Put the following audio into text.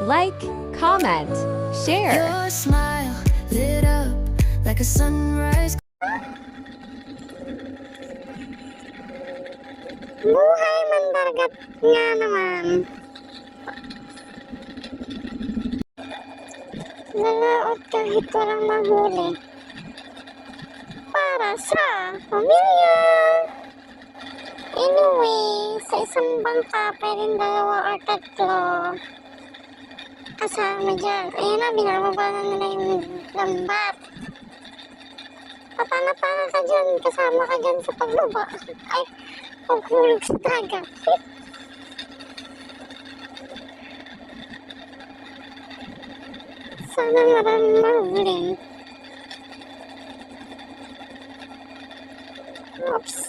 Like, comment, share. Your smile lit up like a sunrise. Buhay mandargat nga naman. Nalaot kahit walang mahuli. Para sa pamilya. Anyway, sa isang bangka, pwedeng 2 or 3 kasama dyan. Ayan na, binababa na nila yung lambat. Patana-tana ka dyan, kasama ka dyan sa pagbaba. Ay, paghulog sa dagat. Sana maraming mahuli. Oops.